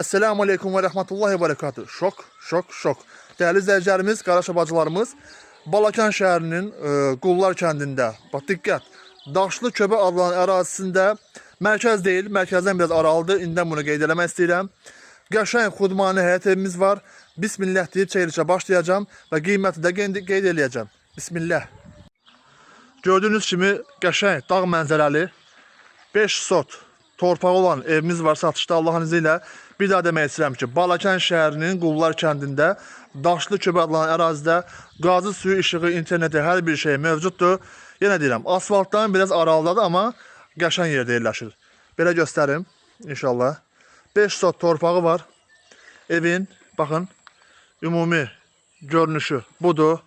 Esselamu Aleyküm ve Rahmetullahi ve Berekatuhu. Şok. Değerli izleyicilerimiz, Qaraşa bacılarımız, Balakan şəhərinin Qullar kəndində, bax diqqət, Daşlı Köbə adlanan ərazisində, mərkəz deyil, mərkəzdən biraz aralıdır, indən bunu qeyd eləmək istəyirəm. Qəşəng xudmani həyət evimiz var. Bismillah deyib çəkilişə başlayacağım və qiyməti də qeyd eləyəcəm. Bismillah. Gördüğünüz kimi qəşəng dağ mənzərəli 5 sot torpağı olan evimiz var satışda Allah'ın izniyle. Bir daha demək istəyirəm ki, Balakan şəhərinin Qullar kəndində, Daşlı Köbə adlanan ərazidə qazı suyu, işığı, interneti, hər bir şey mövcuddur. Yenə deyirəm, asfaltdan biraz aralıdadır, amma qəşəng yerdə yerləşir. Belə göstərim, inşallah. 5 sot torpağı var. Evin, baxın, ümumi görünüşü budur.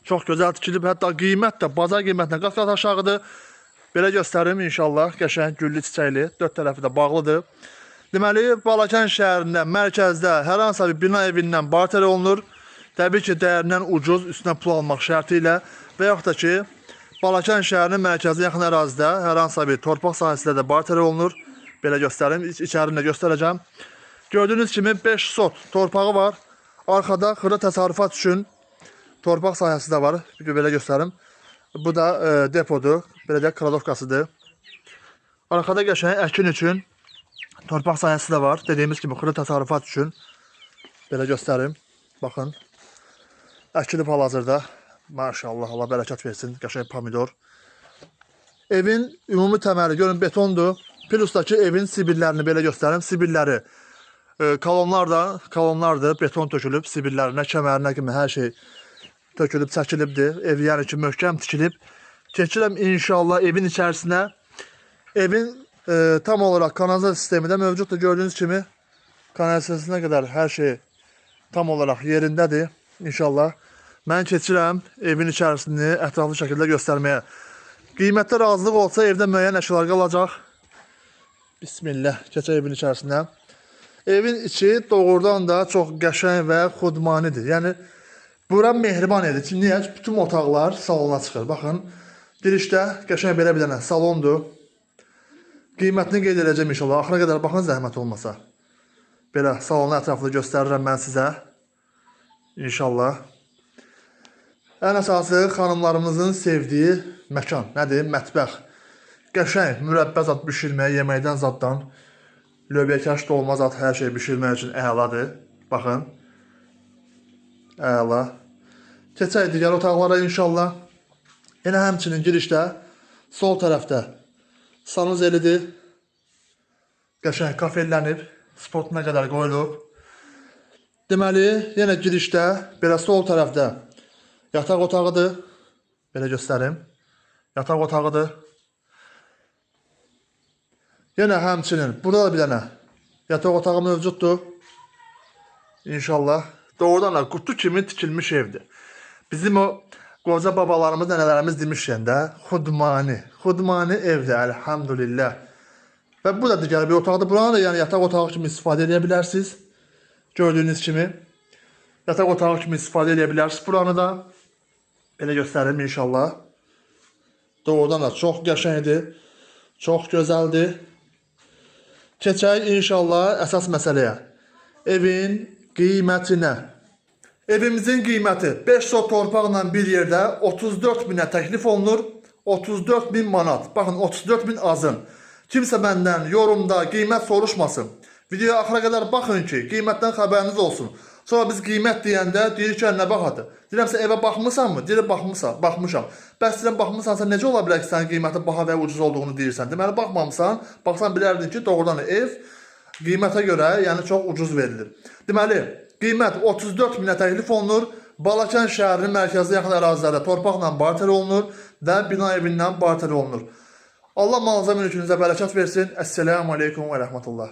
Çox gözəl tikilib, hətta qiymət də bazar qiymətindən qat-qat aşağıdır. Belə göstərim inşallah, qəşəng güllü çiçəkli, 4 tərəfi də bağlıdır. Deməli, Balakan şəhərində, mərkəzdə hər hansısa bir bina evindən barter olunur. Təbii ki, dəyərindən ucuz, üstünə pul almaq şərti ilə və yaxud da ki, Balakan şəhərinin mərkəzinə yaxın ərazidə hər hansısa bir torpaq sahəsində də barter olunur. Belə göstərim, içərini də göstərəcəm. Gördüyünüz kimi 5 sot torpağı var. Arxada xırda təsərrüfat üçün torpaq sahəsi də var. Belə göstərim. Bu da depodur. Belə də kladovkasıdır. Arxada qəşəng əkin üçün torpaq sahəsi də var. Dediyimiz kimi xırda təsərrüfat üçün. Belə göstərim. Baxın. Əkilib hal-hazırda. Maşallah, Allah bərəkət versin. Qəşəng pomidor. Evin ümumi təməli görün betondur. Plusdakı evin sibirlərini belə göstərim. Sibirləri kolonlardır. Beton tökülüb. Sibirlərinə, kəmərinə kimi hər şey tökülüb, çəkilibdir. Ev yəni ki, möhkəm tikilib. Keçirəm inşallah evin içərisinə. Evin tam olarak kanalizasiya sistemi də mövcuddur. Gördüğünüz kimi kanalizasiyasına qədər hər şey tam olarak yerindədir. İnşallah. Mən keçirəm evin içərisini ətraflı şəkildə göstərməyə. Qiymətdə razılıq olsa evdə müəyyən əşyalar qalacaq. Bismillah. Keçək evin içərisinə. Evin içi doğrudan da çox qəşəng və xudmanidir. Yəni bura mehriban edir. Niyə? Bütün otaqlar salona çıxır. Baxın. Girişdə qəşəng belə bir dənə salondur. Qiymətini qeyd edəcəm inşallah. Axıra qədər baxın zəhmət olmasa. Belə salonu ətraflı göstərirəm mən sizə. İnşallah. Ən əsası xanımlarımızın sevdiyi məkan. Nədir? Mətbəx. Qəşəng, mürəbbə zat bişirməyə, yeməkdən zaddan. Löbyakaş dolma zat hər şey bişirmək üçün əladır. Baxın. Əla. Keçək digər otaqlara inşallah. Yenə həmçinin girişdə sol tərəfdə sanuzelidir. Qəşəng kafelənib, sportuna qədər qoyulub. Deməli, yenə girişdə belə sol tərəfdə yataq otağıdır. Belə göstərim. Yataq otağıdır. Yenə həmçinin burada da bir dənə yataq otağı mövcuddur. İnşallah. Doğrudan da qutu kimi tikilmiş evdir. Bizim o qoca babalarımız, nənələrimiz demişkən də xudmani evdir, əlhamdülillah. Və bu da digər bir otaqdır. Buranı da yəni yataq otağı kimi istifadə edə bilərsiniz. Gördüyünüz kimi yataq otağı kimi istifadə edə bilərsiniz. Buranı da belə göstərim inşallah. Doğrudan da çox qəşəngdir, çox gözəldir. Keçək inşallah əsas məsələyə. Evin qiymətinə. Evimizin qiyməti 5 sot torpaqla bir yerdə 34 binə təklif olunur. 34 bin manat. Baxın, 34 bin azın. Kimsə məndən yorumda qiymət soruşmasın. Videoya axıra qədər baxın ki, qiymətdən xəbəriniz olsun. Sonra biz qiymət deyəndə deyir ki, nə baxadır? Deyirəm, sən evə baxmısan mı? Deyir, baxmışam. Bəs deyirəm, baxmısansa necə ola bilər ki, sənin qiymətin baha və ucuz olduğunu deyirsən? Deməli, baxmamısan, baxsan bilərdin ki, doğrudan ev qiymətə görə yəni çox ucuz verilir. Deməli, qiymət 34 minə təklif olunur. Balakan şəhərinin mərkəzinə yaxın ərazilərdə torpaqla barter olunur və bina evindən barter olunur. Allah malınıza, mülkünüzə bərəkət versin. Esselamu Aleyküm və Rəhmətullah.